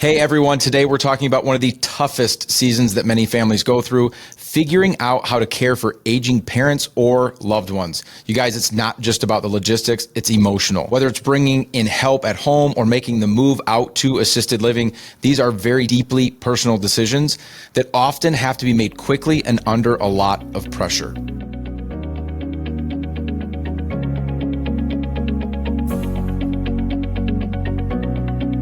Hey everyone, today we're talking about one of the toughest seasons that many families go through, figuring out how to care for aging parents or loved ones. You guys, it's not just about the logistics, it's emotional. Whether it's bringing in help at home or making the move out to assisted living, these are very deeply personal decisions that often have to be made quickly and under a lot of pressure.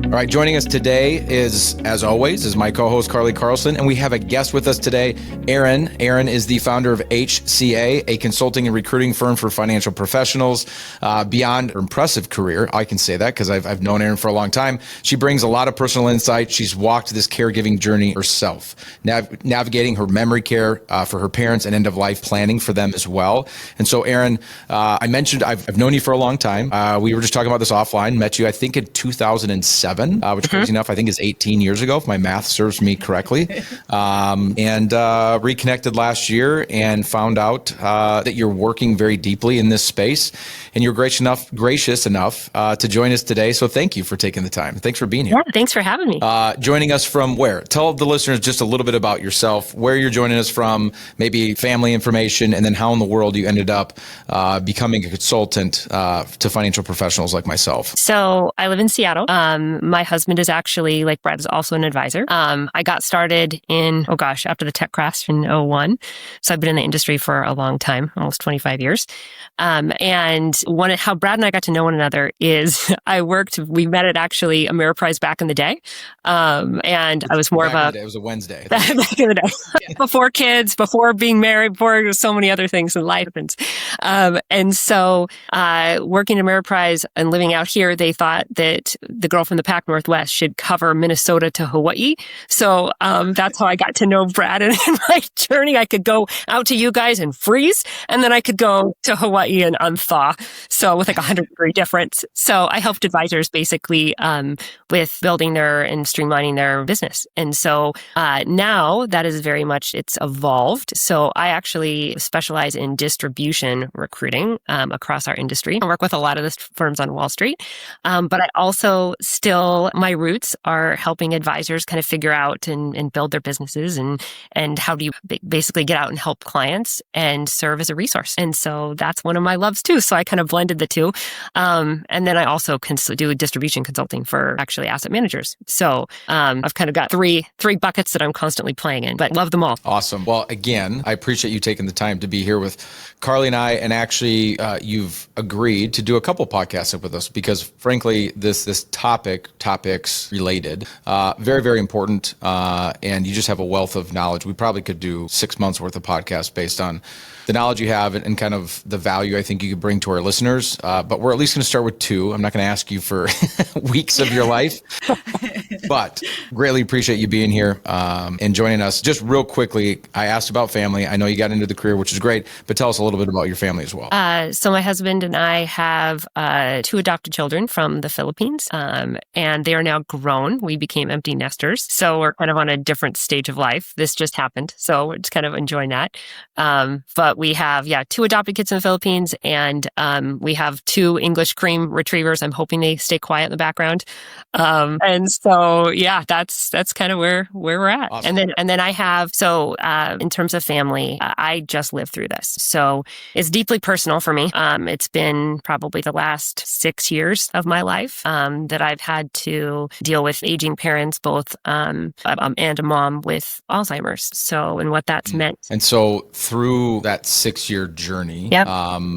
All right, joining us today is, as always, is my co-host Carly Carlson, and we have a guest with us today, Erin. Erin is the founder of HCA, a consulting and recruiting firm for financial professionals. Beyond her impressive career, I can say that because I've known Erin for a long time. She brings a lot of personal insight. She's walked this caregiving journey herself, navigating her memory care for her parents and end-of-life planning for them as well. And so, Erin, I mentioned I've known you for a long time. We were just talking about this offline. Met you, I think, in 2007. Which crazy enough, I think is 18 years ago, if my math serves me correctly. And reconnected last year and found out that you're working very deeply in this space. And you're gracious enough to join us today. So thank you for taking the time. Thanks for being here. Yeah, thanks for having me. Joining us from where? Tell the listeners just a little bit about yourself, where you're joining us from, maybe family information, and then how in the world you ended up becoming a consultant to financial professionals like myself. So I live in Seattle. My husband is actually, like Brad, is also an advisor. I got started in, after the tech crash in 2001. So I've been in the industry for a long time, almost 25 years. And how Brad and I got to know one another is we met at actually Ameriprise back in the day. And I was more it was a Wednesday. Back in the day. Before kids, before being married, before so many other things in life happens. And so working at Ameriprise and living out here, they thought that the girl from the Pac Northwest should cover Minnesota to Hawaii. So that's how I got to know Brad. And in my journey, I could go out to you guys and freeze, and then I could go to Hawaii and unthaw. So with like 100-degree difference. So I helped advisors basically with building and streamlining their business. And so now that is very much, it's evolved. So I actually specialize in distribution recruiting across our industry. I work with a lot of the firms on Wall Street. But I also my roots are helping advisors kind of figure out and build their businesses and how do you basically get out and help clients and serve as a resource. And so that's one of my loves too. So I kind of blended the two. And then I also do distribution consulting for actually asset managers. So I've kind of got three buckets that I'm constantly playing in, but love them all. Awesome. Well, again, I appreciate you taking the time to be here with Carly and I, and actually you've agreed to do a couple podcasts with us because frankly, this topics related, very, very important. And you just have a wealth of knowledge. We probably could do 6 months worth of podcasts based on the knowledge you have and kind of the value I think you could bring to our listeners. But we're at least going to start with 2. I'm not going to ask you for weeks of your life, but greatly appreciate you being here and joining us. Just real quickly, I asked about family. I know you got into the career, which is great, but tell us a little bit about your family as well. So my husband and I have 2 adopted children from the Philippines, and they are now grown. We became empty nesters. So we're kind of on a different stage of life. This just happened. So we're just kind of enjoying that. But we have, 2 adopted kids in the Philippines, and we have 2 English cream retrievers. I'm hoping they stay quiet in the background. And so, that's kind of where we're at. Awesome. And then I have, in terms of family, I just lived through this. So it's deeply personal for me. It's been probably the last 6 years of my life that I've had to deal with aging parents, both and a mom with Alzheimer's. So, and what that's meant. And so through that 6-year journey,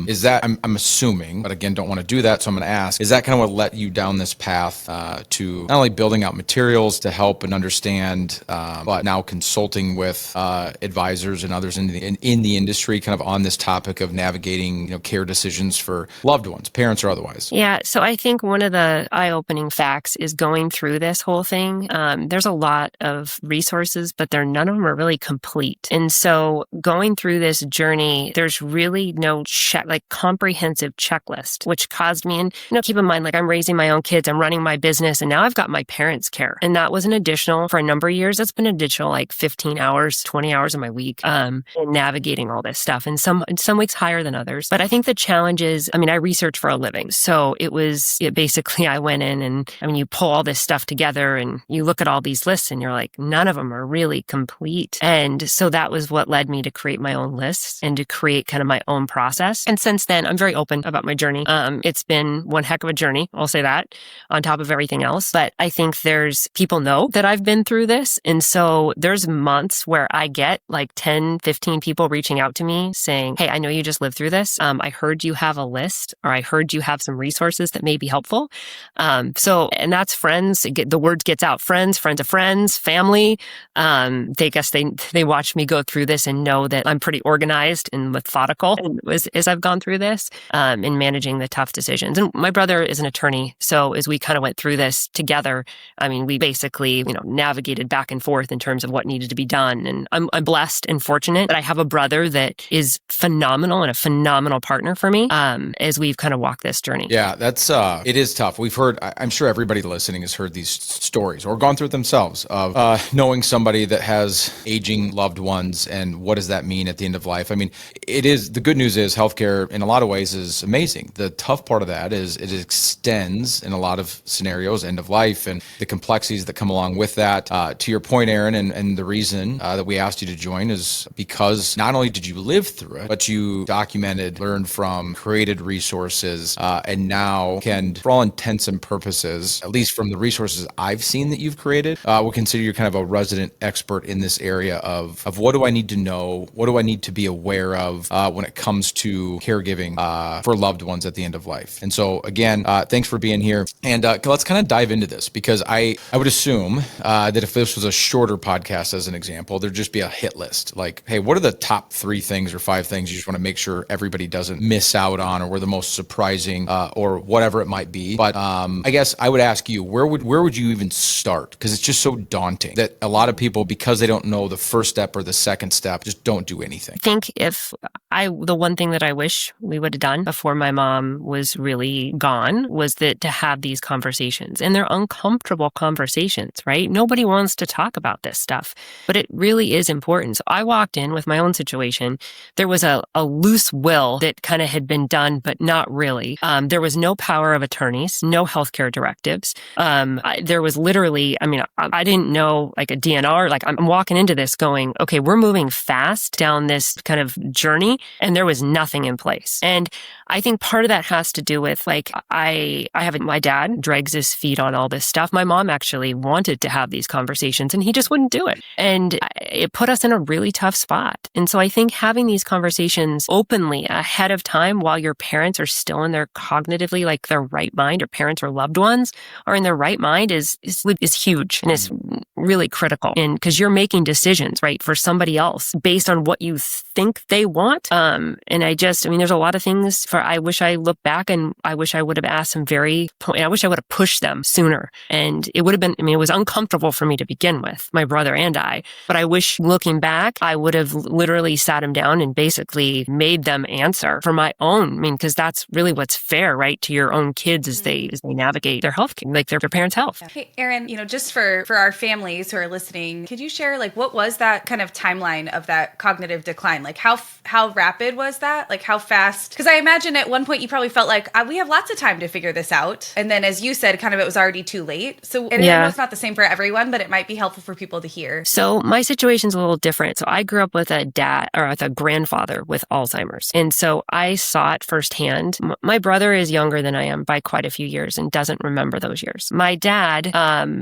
is that, I'm assuming, but again, don't want to do that. So I'm going to ask, is that kind of what led you down this path to not only building out materials to help and understand, but now consulting with advisors and others in the industry kind of on this topic of navigating, care decisions for loved ones, parents or otherwise? Yeah. So I think one of the eye-opening facts is going through this whole thing. There's a lot of resources, but none of them are really complete. And so going through this journey, there's really no comprehensive checklist, which caused me, and keep in mind, I'm raising my own kids, I'm running my business, and now I've got my parents' care. And that was an additional, for a number of years, that's been an additional 15 hours, 20 hours of my week in navigating all this stuff. And some weeks higher than others. But I think the challenge is, I research for a living. So basically I went in and, you pull all this stuff together and you look at all these lists and you're like, none of them are really complete. And so that was what led me to create my own lists and to create kind of my own process. And since then, I'm very open about my journey. It's been one heck of a journey. I'll say that on top of everything else. But I think people know that I've been through this. And so there's months where I get like 10, 15 people reaching out to me saying, hey, I know you just lived through this. I heard you have a list, or I heard you have some resources that may be helpful. And that's friends. The word gets out. Friends of friends, family. They watch me go through this and know that I'm pretty organized and methodical as I've gone through this, in managing the tough decisions. And my brother is an attorney. So as we kind of went through this together, I mean, we basically, navigated back and forth in terms of what needed to be done. And I'm blessed and fortunate that I have a brother that is phenomenal and a phenomenal partner for me, as we've kind of walked this journey. Yeah, it is tough. We've heard, I'm sure everybody listening has heard these stories or gone through it themselves of knowing somebody that has aging loved ones, and what does that mean at the end of life? I mean, the good news is healthcare in a lot of ways is amazing. The tough part of that is it extends in a lot of scenarios, end of life, and the complexities that come along with that. To your point, Erin, and the reason that we asked you to join is because not only did you live through it, but you documented, learned from, created resources, and now can, for all intents and purposes, at least from the resources I've seen that you've created, we'll consider you kind of a resident expert in this area of what do I need to know? What do I need to be aware of when it comes to caregiving for loved ones at the end of life? And so again, thanks for being here. And let's kind of dive into this, because I would assume that if this was a shorter podcast, as an example, there'd just be a hit list. Like, hey, what are the top 3 things or 5 things you just want to make sure everybody doesn't miss out on, or were the most surprising, or whatever it might be. But I guess I would ask you, where would you even start? Because it's just so daunting that a lot of people, because they don't know the first step or the second step, just don't do anything. I think the one thing that I wish we would have done before my mom was really gone was that to have these conversations. And they're uncomfortable conversations, right? Nobody wants to talk about this stuff, but it really is important. So I walked in with my own situation. There was a loose will that kind of had been done, but not really. There was no power of attorneys, no healthcare directives. There was literally, I didn't know like a DNR. Like I'm walking into this going, okay, we're moving fast down this kind of journey, and there was nothing in place. And I think part of that has to do with like, my dad drags his feet on all this stuff. My mom actually wanted to have these conversations and he just wouldn't do it. And it put us in a really tough spot. And so I think having these conversations openly ahead of time while your parents are still in their cognitively, like their right mind, or parents or loved ones are in their right mind is huge and is really critical. And because you're making decisions, right, for somebody else based on what you think they want. And there's a lot of things I wish I looked back and I wish I would have asked them I wish I would have pushed them sooner. And it would have been, it was uncomfortable for me to begin with, my brother and I, but I wish looking back, I would have literally sat them down and basically made them answer for my own. Because that's really what's fair, right, to your own kids as they navigate their health, like their parents' health. Hey, Erin, just for our families who are listening, could you share like what was that kind of timeline of that cognitive decline? Like how rapid was that? Like how fast? Because I imagine at one point you probably felt like we have lots of time to figure this out. And then as you said, kind of it was already too late. So I know it's not the same for everyone, but it might be helpful for people to hear. So my situation's a little different. So I grew up with a grandfather with Alzheimer's. And so I saw it firsthand. My brother is younger than I am by quite a few years and doesn't remember those years. My dad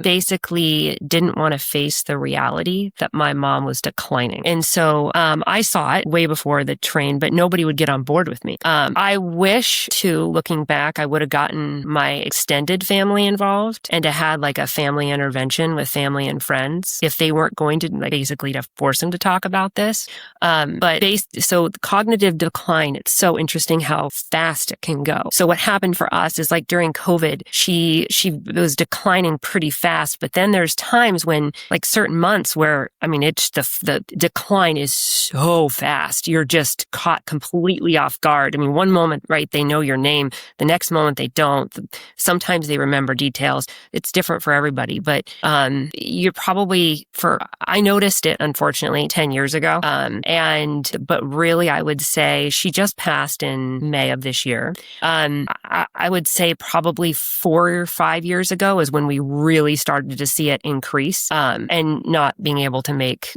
basically didn't want to face the reality that my mom was declining. And so I saw it way before the train, but nobody would get on board with me. I wish, too, looking back, I would have gotten my extended family involved and to had like a family intervention with family and friends if they weren't going to basically to force them to talk about this. So the cognitive decline, it's so interesting how fast it can go. So what happened for us is like during COVID, she was declining pretty fast, but then there's times when like certain months where, it's the decline is so fast. You're just caught completely off guard. One moment, right, they know your name. The next moment they don't. Sometimes they remember details. It's different for everybody, but you're probably I noticed it unfortunately 10 years ago. But really I would say she just passed in May of this year. I would say probably 4 or 5 5 years ago is when we really started to see it increase, and not being able to make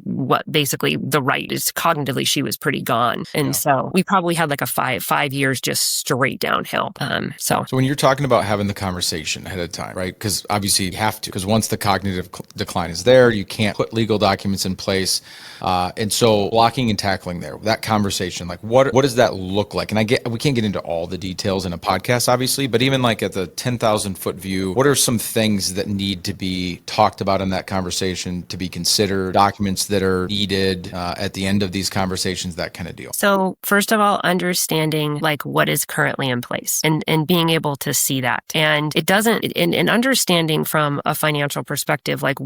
what basically the right is cognitively, she was pretty gone. And so we probably had like a five years just straight downhill. So when you're talking about having the conversation ahead of time, right? Because obviously you have to, because once the cognitive decline is there, you can't put legal documents in place. And so blocking and tackling there, that conversation, like what does that look like? And we can't get into all the details in a podcast, obviously, but even like at the 10,000 foot view, what are some things that need to be talked about in that conversation, to be considered, documents that are needed at the end of these conversations, that kind of deal? So first of all, understanding like what is currently in place and being able to see that. And it doesn't, in understanding from a financial perspective, like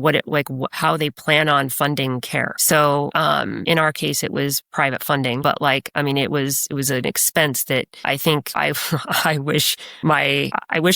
how they plan on funding care. So in our case, it was private funding, but it was an expense that I think I wish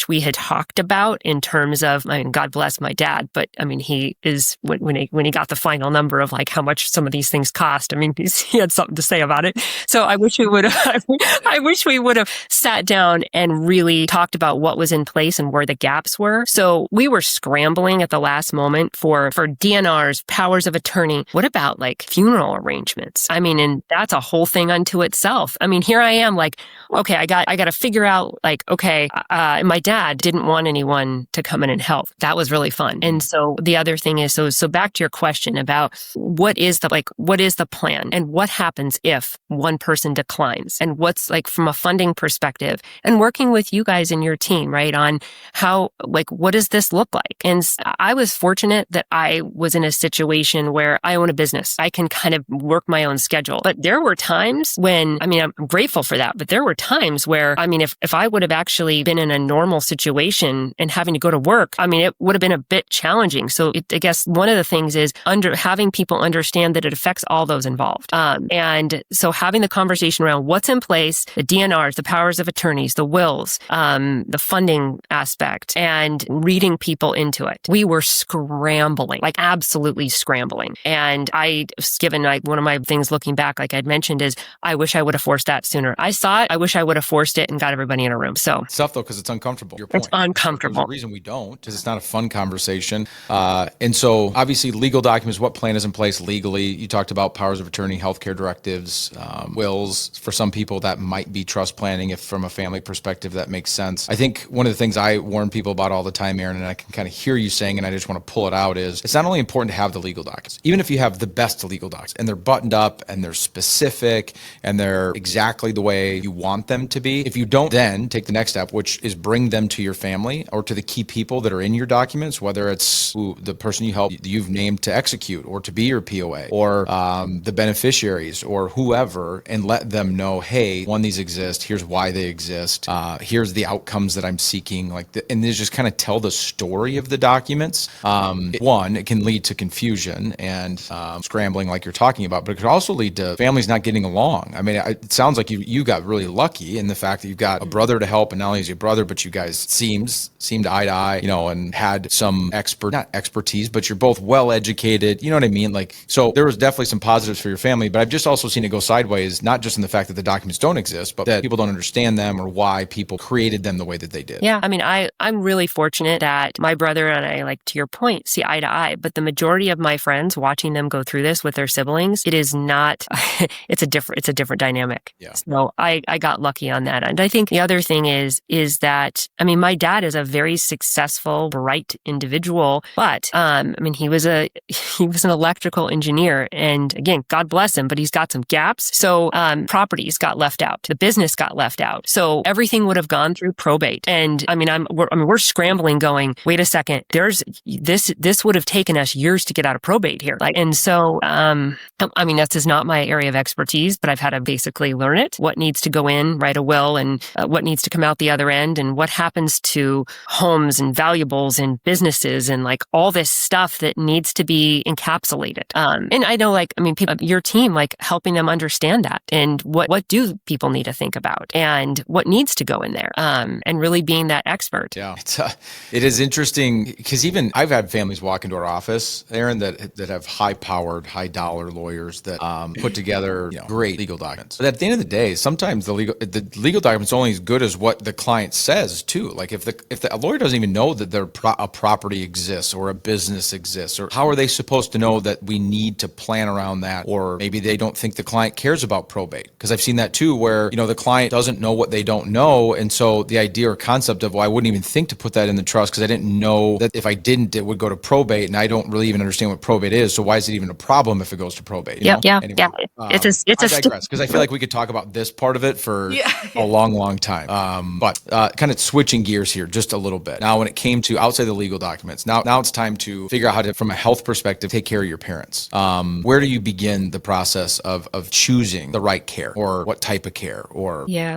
we had talked about in terms of, God bless my dad, but he is, when he got the final number of like how much some of these things cost, he had something to say about it. So I wish we would have sat down and really talked about what was in place and where the gaps were. So we were scrambling at the last moment for DNRs, powers of attorney. What about like funeral arrangements? And that's a whole thing unto itself. Here I am like, okay, I got to figure out like, okay, my dad didn't want anyone to come in and help. That was really fun. And so the other thing is, so back to your question about what is the plan and what happens if one person declines, and what's like from a funding perspective, and working with you guys and your team, right, on how, like, what does this look like? And I was fortunate that I was in a situation where I own a business. I can kind of work my own schedule. But there were times when, I'm grateful for that, but there were times where, if I would have actually been in a normal situation and having to go to work, it would have been a bit challenging. So I guess one of the things is having people understand that it affects all those involved. And so having the conversation around what's in place, the DNRs, the powers of attorneys, the wills, the funding aspect, and reading people into it. We were scrambling, like absolutely scrambling. And given like one of my things looking back, like I'd mentioned, is I wish I would have forced that sooner. I saw it. I wish I would have forced it and got everybody in a room. So it's tough though, because it's uncomfortable. Your point. It's uncomfortable. There's a reason we don't, because it's not a fun conversation. And so obviously legal documents, what plan is in place legally? You talked about powers of attorney, healthcare directives, wills. For some people that might be trust planning. If from a family perspective, that makes sense. I think one of the things I warn people about all the time, Erin, and I can kind of hear you saying, and I just want to pull it out, is it's not only important to have the legal documents, even if you have the best legal docs and they're buttoned up and they're specific and they're exactly the way you want them to be. If you don't then take the next step, which is bring them to your family or to the key people that are in your documents, whether it's the person you've named to execute or to be your POA, or the beneficiaries or whoever, and let them know, hey, one, these exist, here's why they exist, here's the outcomes that I'm seeking, and they just kind of tell the story of the documents. One, it can lead to confusion and scrambling like you're talking about, but it could also lead to families not getting along. It sounds like you got really lucky in the fact that you've got a brother to help, and not only is he a brother, but you guys seemed eye to eye, and had some not expertise, but you're both well educated, you know what I mean? So there was definitely some positives for your family, but I've just also seen it go sideways, not just in the fact that the documents don't exist, but that people don't understand them or why people created them the way that they did. Yeah. I'm really fortunate that my brother and I, like to your point, see eye to eye, but the majority of my friends, watching them go through this with their siblings, it is not, it's a different dynamic. Yeah. So I got lucky on that. And I think the other thing is that, my dad is a very successful, bright individual, but, he was an electrical engineer, and again, God bless him, but he's got some gaps. So, properties got left out. The business got left out. So everything would have gone through probate. And we're scrambling going, wait a second, this would have taken us years to get out of probate here. This is not my area of expertise, but I've had to basically learn it. What needs to go in, write a will, and what needs to come out the other end, and what happens to homes and valuables and businesses and all this stuff that needs to be encapsulated. And I know people, your team, helping them understand that, and what do people need to think about, and what needs to go in there, and really being that expert. Yeah, it is interesting because even I've had families walk into our office, Erin, that have high-powered, high-dollar lawyers that put together great legal documents. But at the end of the day, sometimes the legal documents are only as good as what the client says too. too. Like if the lawyer doesn't even know that a property exists or a business exists, or how are they supposed to know that we need to plan around that? Or maybe they don't think the client cares about probate, because I've seen that too, where, the client doesn't know what they don't know. And so the idea or concept of, well, I wouldn't even think to put that in the trust because I didn't know that if I didn't, it would go to probate. And I don't really even understand what probate is. So why is it even a problem if it goes to probate? Yeah. Anyway, It's I digress, because I feel like we could talk about this part of it for a long time. But kind of switching gears here just a little bit. Now, when it came to outside the legal documents, now it's time to figure out how to, from a health perspective, take care of your parents. Where do you begin the process of choosing the right care, or what type of care?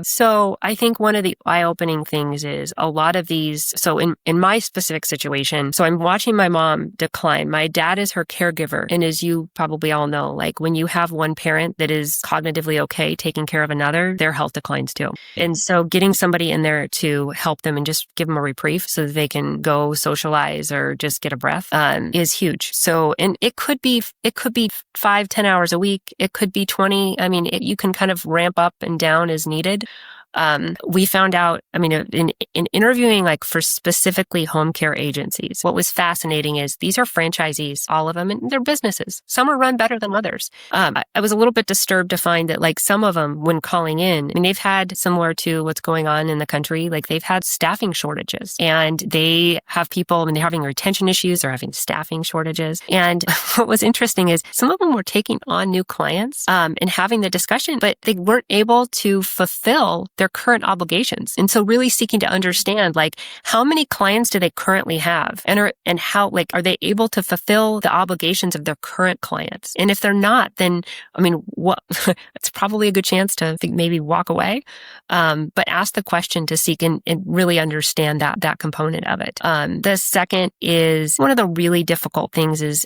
So I think one of the eye-opening things is a lot of these. So in my specific situation, so I'm watching my mom decline. My dad is her caregiver. And as you probably all know, like when you have one parent that is cognitively okay taking care of another, their health declines too. And so getting somebody in there to help them and just give them a reprieve so that they can go socialize or just get a breath is huge. So, and it could be 5-10 hours a week. It could be 20. I mean, you can kind of ramp up and down as needed. We found out, in interviewing like for specifically home care agencies, what was fascinating is these are franchisees, all of them, and they're businesses. Some are run better than others. I was a little bit disturbed to find that like some of them, when calling in, they've had, similar to what's going on in the country, like they've had staffing shortages, and they have people, they're having retention issues, they're having staffing shortages. And what was interesting is some of them were taking on new clients, and having the discussion, but they weren't able to fulfill their current obligations. And so really seeking to understand, like, how many clients do they currently have, and how, like, are they able to fulfill the obligations of their current clients? And if they're not, then, what, it's probably a good chance to maybe walk away. But ask the question to seek and really understand that component of it. The second is one of the really difficult things is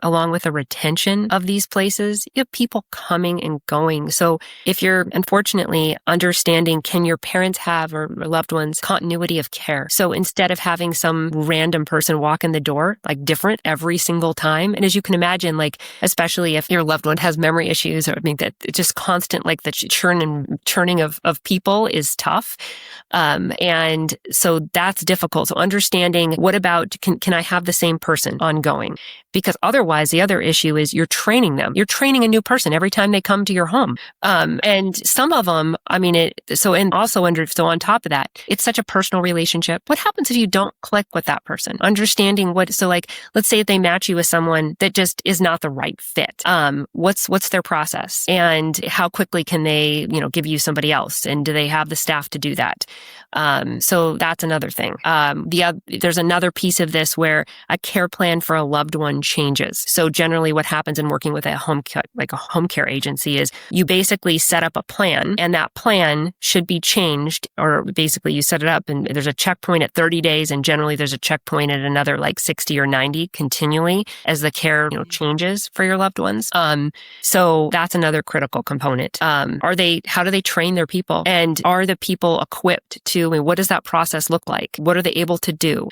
along with the retention of these places, you have people coming and going. So if you're unfortunately understanding, can your parents have, or loved ones, continuity of care? So instead of having some random person walk in the door, like different every single time. And as you can imagine, like, especially if your loved one has memory issues, or that it's just constant, like the churning of people is tough. And so that's difficult. So understanding, what about, can I have the same person ongoing? Because otherwise, the other issue is you're training them. You're training a new person every time they come to your home. And some of them, so on top of that, it's such a personal relationship. What happens if you don't click with that person? Understanding so like, let's say if they match you with someone that just is not the right fit. What's their process? And how quickly can they, give you somebody else? And do they have the staff to do that? So that's another thing. There's another piece of this where a care plan for a loved one changes. So generally what happens in working with a home care agency is you basically set up a plan, and that plan should be changed, or basically you set it up and there's a checkpoint at 30 days, and generally there's a checkpoint at another like 60 or 90 continually as the care changes for your loved ones. So that's another critical component. How do they train their people, and are the people equipped to, what does that process look like? What are they able to do?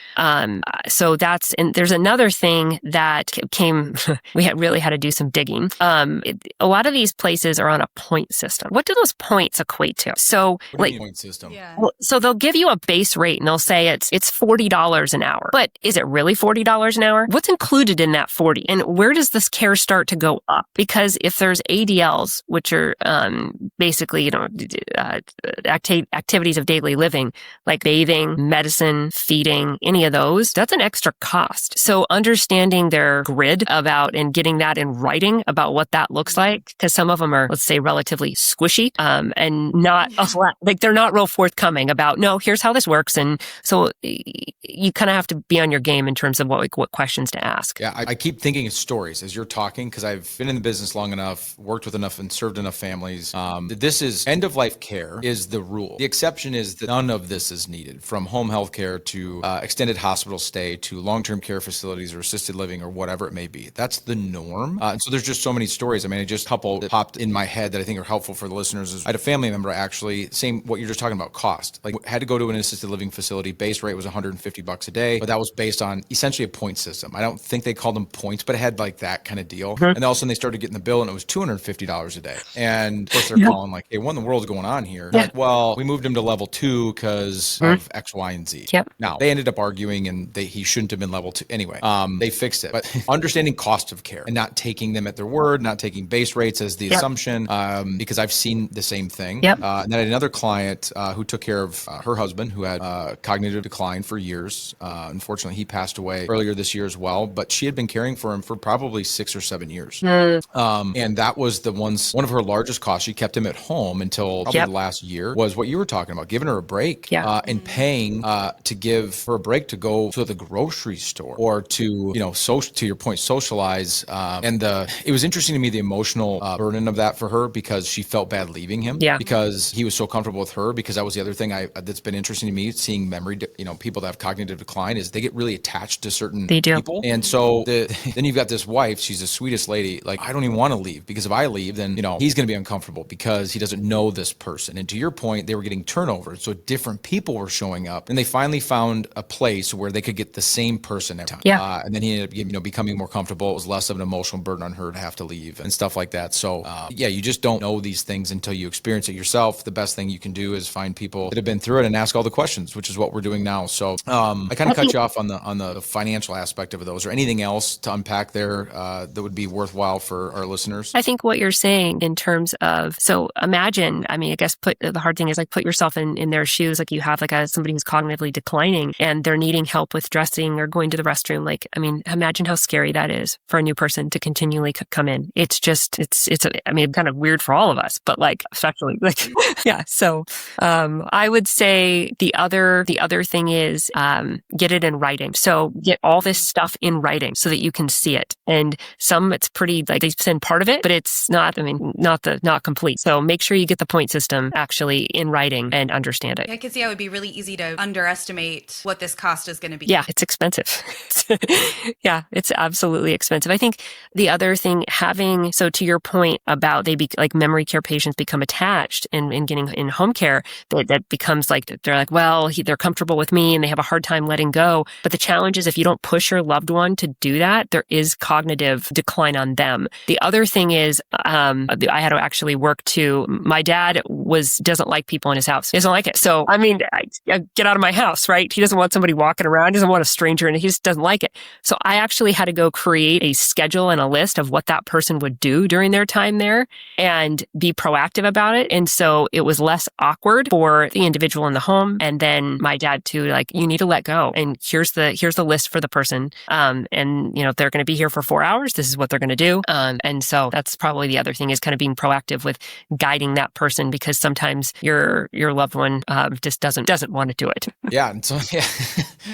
So and there's another thing that came, we really had to do some digging. A lot of these places are on a point system. What do those points equate to? So like, point system. Yeah. So they'll give you a base rate and they'll say it's $40 an hour. But is it really $40 an hour? What's included in that 40? And where does this care start to go up? Because if there's ADLs, which are basically, activities of daily living, like bathing, medicine, feeding, any of those, that's an extra cost. So understanding their grid about and getting that in writing about what that looks like, because some of them are, let's say, relatively squishy and not like they're not real forthcoming about, no, here's how this works. And so you kind of have to be on your game in terms of what questions to ask. Yeah, I keep thinking of stories as you're talking, because I've been in the business long enough, worked with enough and served enough families. This is end of life care is the rule. The exception is that none of this is needed, from home health care to extended hospital stay to long-term care facilities or assisted living or whatever it may be. That's the norm. And so there's just so many stories. Just a couple that popped in my head that I think are helpful for the listeners. I had a family member actually essentially same what you're just talking about, cost. Like had to go to an assisted living facility. Base rate was $150 a day, but that was based on essentially a point system. I don't think they called them points, but it had like that kind of deal. And then all of a sudden they started getting the bill and it was $250 a day. And of course they're calling like, hey, what in the world is going on here? Like, well, we moved him to level 2 because of X, Y, and Z. Now they ended up arguing and he shouldn't have been level 2. Anyway, they fixed it. But understanding cost of care and not taking them at their word, not taking base rates as the assumption, because I've seen the same thing. And then I had another client who took care of her husband who had cognitive decline for years. Unfortunately, he passed away earlier this year as well, but she had been caring for him for probably 6 or 7 years. And that was one of her largest costs. She kept him at home until probably the last year, was what you were talking about, giving her a break and paying to give her a break to go to the grocery store or to, to your point, socialize. And it was interesting to me, the emotional burden of that for her, because she felt bad leaving him because he was so comfortable with her. Because that was the other thing that's been interesting to me, seeing memory, people that have cognitive decline, is they get really attached to certain people. And so then you've got this wife, she's the sweetest lady. Like, I don't even want to leave, because if I leave, then, he's going to be uncomfortable because he doesn't know this person. And to your point, they were getting turnover. So different people were showing up, and they finally found a place where they could get the same person every time. And then he ended up, becoming more comfortable. It was less of an emotional burden on her to have to leave and stuff like that. So you just don't know these things until you experience it yourself. The best thing you can do is find people that have been through it and ask all the questions, which is what we're doing now. So I kind of cut you off on the financial aspect of those. Or anything else to unpack there that would be worthwhile for our listeners? I think what you're saying in terms of, so imagine, I guess the hard thing is like put yourself in their shoes. Like you have like somebody who's cognitively declining and they're needing help with dressing or going to the restroom. Like, imagine how scary that is for a new person to continually come in. It's just, it's kind of weird for all of us, but like, especially like, So, I would say the other thing is, get it in writing. So get all this stuff in writing so that you can see it. And it's pretty, like they send part of it, but it's not, not complete. So make sure you get the point system actually in writing and understand it. I can see how it would be really easy to underestimate what this cost is going to be. Yeah, it's expensive. It's absolutely expensive. I think the other thing so to your point about like memory care patients become attached and getting in home care, that becomes like, they're like, well, they're comfortable with me and they have a hard time letting go. But the challenge is if you don't push your loved one to do that, there is cognitive decline on them. The other thing is, I had to actually work too. My dad doesn't like people in his house. He doesn't like it. So, I get out of my house, right? He doesn't want somebody walking around. He doesn't want a stranger and he just doesn't like it. So I actually had to go create a schedule and a list of what that person would do during their time there and be proactive about it. And so it was less awkward for the individual in the home. And then my dad too, like, you need to let go. And here's the list for the person. If they're going to be here for 4 hours, this is what they're going to do. And so that's probably the other thing, is kind of being proactive with guiding that person, because sometimes your loved one just doesn't want to do it. And so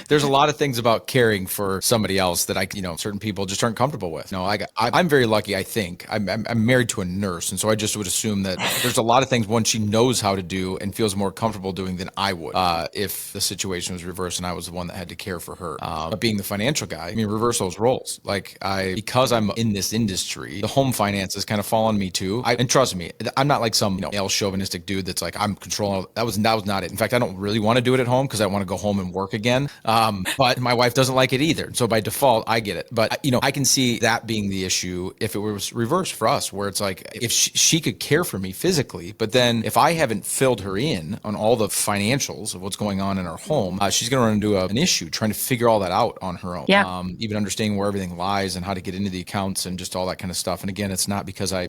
there's a lot of things about caring for somebody else that certain people just aren't comfortable with. I'm very lucky. I think I'm married to a nurse, and so I just would assume that there's a lot of things she knows how to do and feels more comfortable doing than I would if the situation was reversed and I was the one that had to care for her. But being the financial guy, reverse those roles. Like because I'm in this industry, the home finances kind of fall on me too. And trust me, I'm not like some male chauvinistic dude that's like, I'm controlling. That was not it. In fact, I don't really want to do it at home because I want to go home and work again. But my wife doesn't like it either. So by default, I get it. But I can see that being the issue if it was reversed for us, where it's like, if she could care for me physically, but then if I haven't filled her in on all the financials of what's going on in our home, she's going to run into an issue trying to figure all that out on her own. Even understanding where everything lies and how to get into the accounts and just all that kind of stuff. And again, it's not because I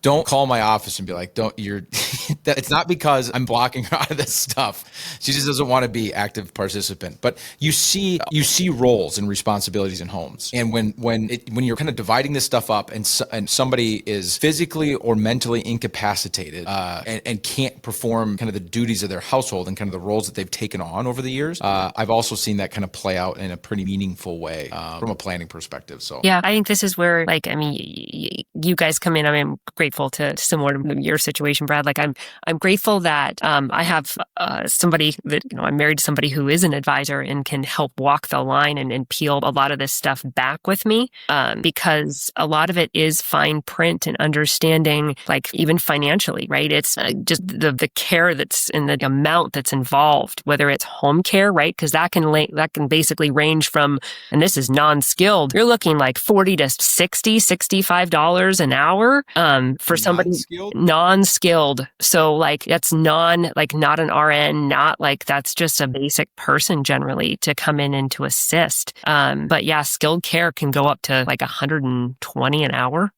don't call my office and be like, it's not because I'm blocking her out of this stuff. She just doesn't want to be active participant. But you see roles and responsibilities in homes. And when you're kind of dividing this stuff up and somebody is physically or mentally incapacitated and can't perform kind of the duties of their household and kind of the roles that they've taken on over the years, I've also seen that kind of play out in a pretty meaningful way from a planning perspective. So I think this is where, you guys come in. I'm grateful to similar to your situation, Brad. Like I'm grateful that I have somebody that I'm married to somebody who is an advisor and can help walk the line and peel a lot of this stuff back with me, because a lot of it is fine print and understanding, like even financially, right? It's just the care that's in the amount that's involved, whether it's home care, right? Because that can basically range from, and this is non-skilled, you're looking like $40 to $65 an hour for somebody non-skilled. So like that's not an RN, not like that's just a basic person generally to come in and to assist. But yeah, skilled care can go up to like $120 an hour,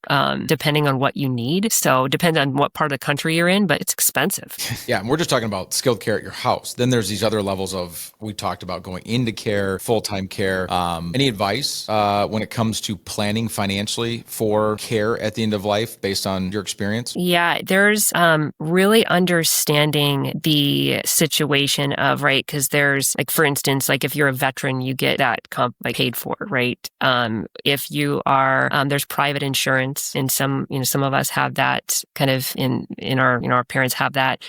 depending on what you need. So depends on what part of the country you're in, but it's expensive. Yeah, and we're just talking about skilled care at your house. Then there's these other levels of, we talked about going into care, full-time care. Any advice when it comes to planning financially for care at the end of life based on your experience? Yeah, there's really understanding the situation of, right, because there's like, for instance, like if you're a veteran, you get that paid for, right? If you are, there's private insurance, and some of us have that kind of in our parents have that,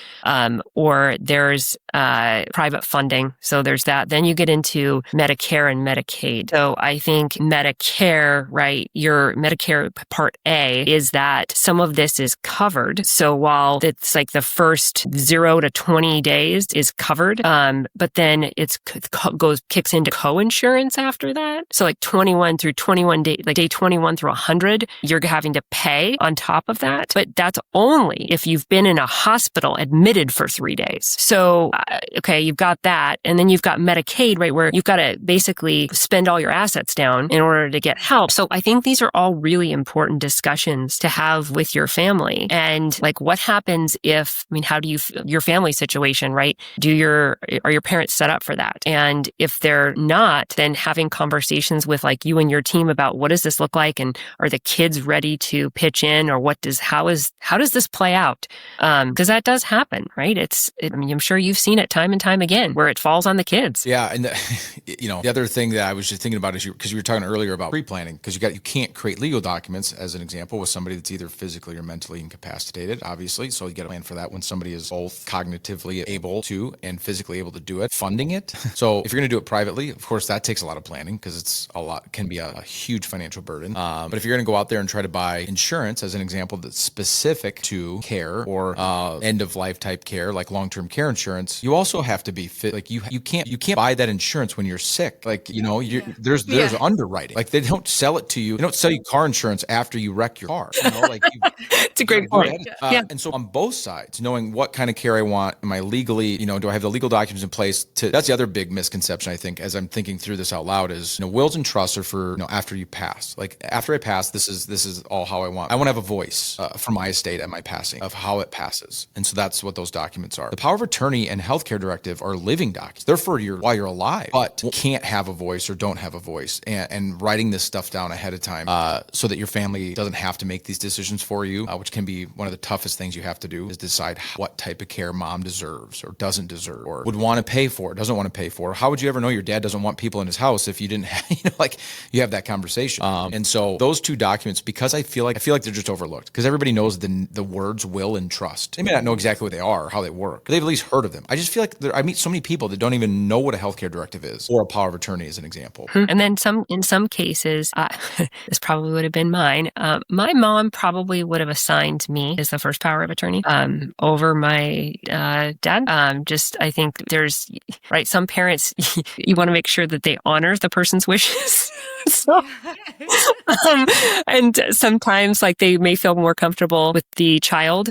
or there's private funding. So there's that. Then you get into Medicare and Medicaid. So I think Medicare, right, your Medicare Part A is that some of this is covered. So while it's like the first 0 to 20 days is covered, but then kicks into co-insurance after that. So like 21 through 21 days, like day 21 through 100, you're having to pay on top of that. But that's only if you've been in a hospital admitted for 3 days. So, okay, you've got that. And then you've got Medicaid, right, where you've got to basically spend all your assets down in order to get help. So I think these are all really important discussions to have with your family. And like, what happens if, how do you, your family situation, right? Are your parents set up for that? And if they're not, then having conversations with like you and your team about what does this look like? And are the kids ready to pitch in, or how does this play out? Because that does happen, right? I'm sure you've seen it time and time again where it falls on the kids. Yeah. And the other thing that I was just thinking about is because you were talking earlier about pre-planning, because you can't create legal documents as an example with somebody that's either physically or mentally incapacitated, obviously. So you got to plan for that when somebody is both cognitively able to and physically able to do it, funding it. So if you're going to do it privately, of course, that takes a lot of planning because can be a huge financial burden. But if you're going to go out there and try to buy insurance, as an example, that's specific to care or end of life type care, like long-term care insurance, you also have to be fit. Like you can't buy that insurance when you're sick. Like, there's underwriting. Like they don't sell it to you. They don't sell you car insurance after you wreck your car. It's a great point. And so on both sides, knowing what kind of care I want, am I legally, do I have the legal documents in place that's the other big misconception, I think, as I'm thinking through this out loud is, wills and trusts are for, after you pass. Like after I pass, this is all how I want to have a voice for my estate at my passing of how it passes. And so that's what those documents are. The power of attorney and healthcare directive are living documents. They're for while you're alive, but can't have a voice or don't have a voice. And writing this stuff down ahead of time so that your family doesn't have to make these decisions for you, which can be one of the toughest things you have to do, is decide what type of care mom deserves or doesn't deserve or would want to pay for, doesn't want to pay for. How would you ever know your dad doesn't want people in his house if you didn't have, you have that conversation? And so those two documents, because I feel like they're just overlooked because everybody knows the words will and trust. They may not know exactly what they are or how they work, but they've at least heard of them. I just feel like I meet so many people that don't even know what a healthcare directive is or a power of attorney as an example. And then in some cases, this probably would have been mine. My mom probably would have assigned me as the first power of attorney over my dad. I think there's, right, some parents, you want to make sure that they honor the person's wishes. So, and sometimes they may feel more comfortable with the child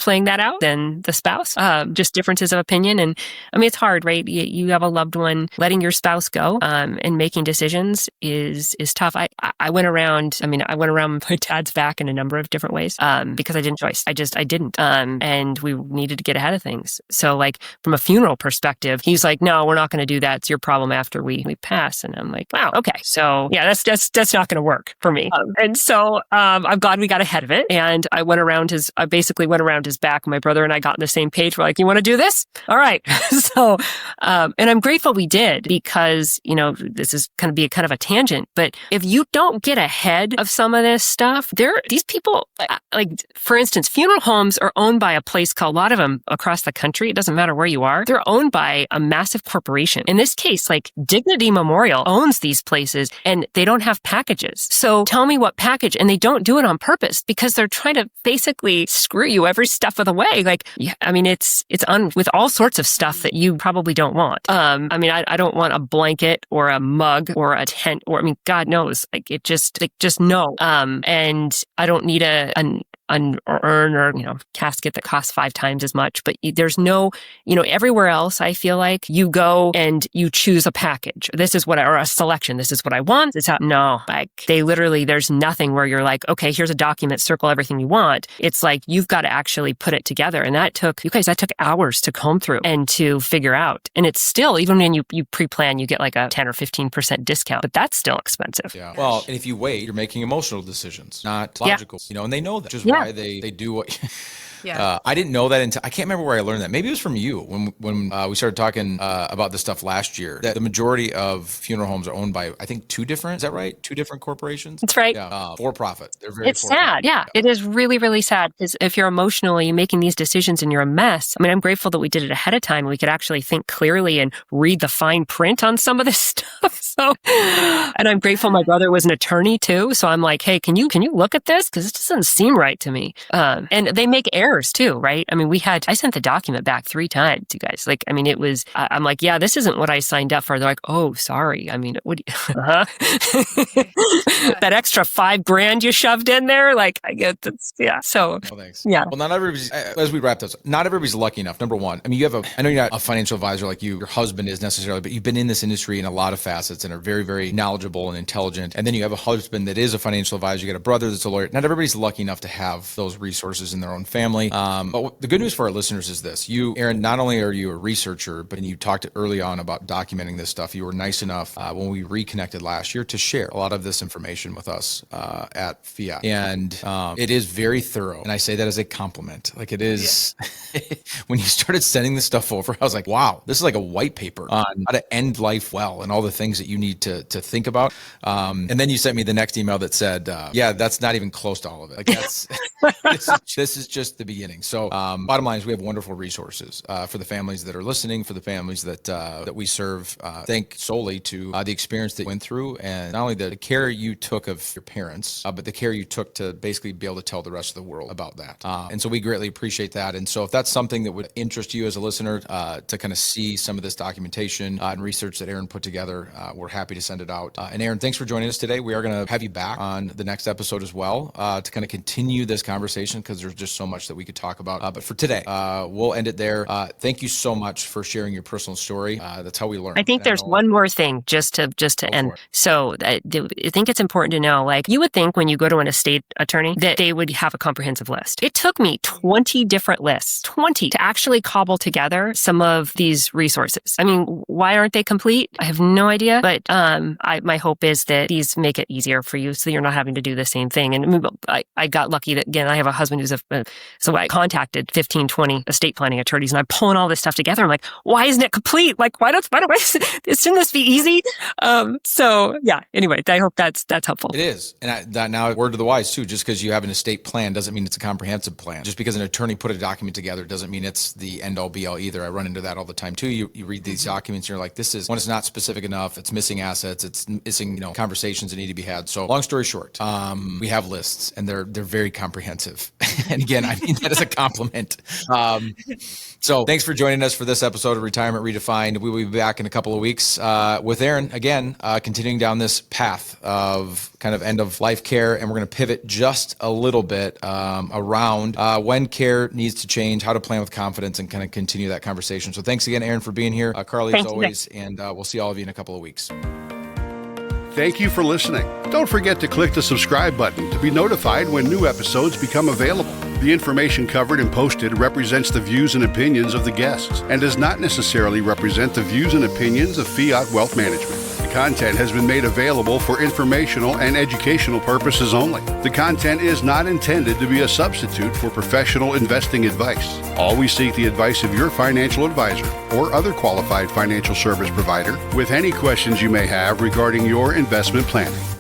playing that out than the spouse. Just differences of opinion. And it's hard, right? You have a loved one, letting your spouse go and making decisions is tough. I went around my dad's back in a number of different ways because I didn't choice. I didn't. And we needed to get ahead of things. So from a funeral perspective, he's like, no, we're not going to do that. It's your problem after we pass. And I'm like, wow, okay. So So yeah, that's not going to work for me. And so I'm glad we got ahead of it. And I basically went around his back. My brother and I got on the same page. We're like, you want to do this? All right. So, and I'm grateful we did because, this is going to be kind of a tangent, but if you don't get ahead of some of this stuff, these people, like, for instance, funeral homes are owned by a place called, a lot of them across the country. It doesn't matter where you are. They're owned by a massive corporation. In this case, like Dignity Memorial owns these places and they don't have packages. So tell me what package, and they don't do it on purpose because they're trying to basically screw you every step of the way. Like, yeah, I mean, it's with all sorts of stuff that you probably don't want. I don't want a blanket or a mug or a tent God knows, like just no. And I don't need an urn or, casket that costs 5 times as much, but there's no, everywhere else, I feel like you go and you choose a package. Or a selection. This is what I want. No, like they literally, there's nothing where you're like, okay, here's a document, circle everything you want. It's like, you've got to actually put it together. And that took hours to comb through and to figure out. And it's still, even when you pre-plan, you get like a 10 or 15% discount, but that's still expensive. Yeah. Well, and if you wait, you're making emotional decisions, not logical, and they know that, which is why they do what. Yeah. I didn't know that until, I can't remember where I learned that. Maybe it was from you when we started talking about this stuff last year, that the majority of funeral homes are owned by, I think, 2 different, is that right? 2 different corporations? That's right. Yeah. For profit. They're very It's sad. Yeah. It is really, really sad because if you're emotionally making these decisions and you're a mess, I'm grateful that we did it ahead of time and we could actually think clearly and read the fine print on some of this stuff. So, and I'm grateful my brother was an attorney too. So I'm like, hey, can you look at this? Because this doesn't seem right to me. And they make errors too, right? I sent the document back 3 times, you guys. Like, it was, I'm like, yeah, this isn't what I signed up for. They're like, oh, sorry. What do you, that extra $5,000 you shoved in there? Like, I get this. Yeah. So, oh, thanks. Yeah. Well, not everybody's, as we wrap this, not everybody's lucky enough. Number one, I know you're not a financial advisor like your husband is necessarily, but you've been in this industry in a lot of facets and are very, very knowledgeable and intelligent. And then you have a husband that is a financial advisor. You got a brother that's a lawyer. Not everybody's lucky enough to have those resources in their own family. But the good news for our listeners is this. You, Erin, not only are you a researcher, but you talked early on about documenting this stuff. You were nice enough when we reconnected last year to share a lot of this information with us at Fiat. And it is very thorough. And I say that as a compliment. Like it is, when you started sending this stuff over, I was like, wow, this is like a white paper on how to end life well and all the things that you need to think about. And then you sent me the next email that said, yeah, that's not even close to all of it. Like that's, this is just the beginning. So bottom line is we have wonderful resources for the families that are listening, for the families that we serve, thanks solely to the experience that you went through, and not only the care you took of your parents, but the care you took to basically be able to tell the rest of the world about that. And so we greatly appreciate that. And so if that's something that would interest you as a listener to kind of see some of this documentation and research that Erin put together, we're happy to send it out. And Erin, thanks for joining us today. We are going to have you back on the next episode as well to kind of continue this conversation because there's just so much that we could talk about. But for today, we'll end it there. Thank you so much for sharing your personal story. That's how we learn. I think there's one more thing just to end. So I think it's important to know, like you would think when you go to an estate attorney that they would have a comprehensive list. It took me 20 different lists, 20 to actually cobble together some of these resources. Why aren't they complete? I have no idea. But my hope is that these make it easier for you so you're not having to do the same thing. And I got lucky that, again, I have a husband who's so I contacted 15, 20 estate planning attorneys and I'm pulling all this stuff together. I'm like, why isn't it complete? Like, why don't shouldn't this be easy? So yeah, anyway, I hope that's helpful. It is. And that now, word to the wise too, just because you have an estate plan doesn't mean it's a comprehensive plan. Just because an attorney put a document together doesn't mean it's the end all be all either. I run into that all the time too. You read these documents and you're like, this is, when it's not specific enough, it's missing assets, it's missing, conversations that need to be had. So long story short, we have lists and they're very comprehensive. And again, I mean that as a compliment. So thanks for joining us for this episode of Retirement Redefined. We will be back in a couple of weeks with Erin again, continuing down this path of kind of end of life care. And we're going to pivot just a little bit around when care needs to change, how to plan with confidence, and kind of continue that conversation. So thanks again, Erin, for being here. Carly, as always, and we'll see all of you in a couple of weeks. Thank you for listening. Don't forget to click the subscribe button to be notified when new episodes become available. The information covered and posted represents the views and opinions of the guests and does not necessarily represent the views and opinions of Fiat Wealth Management. content has been made available for informational and educational purposes only. The content is not intended to be a substitute for professional investing advice. Always seek the advice of your financial advisor or other qualified financial service provider with any questions you may have regarding your investment planning.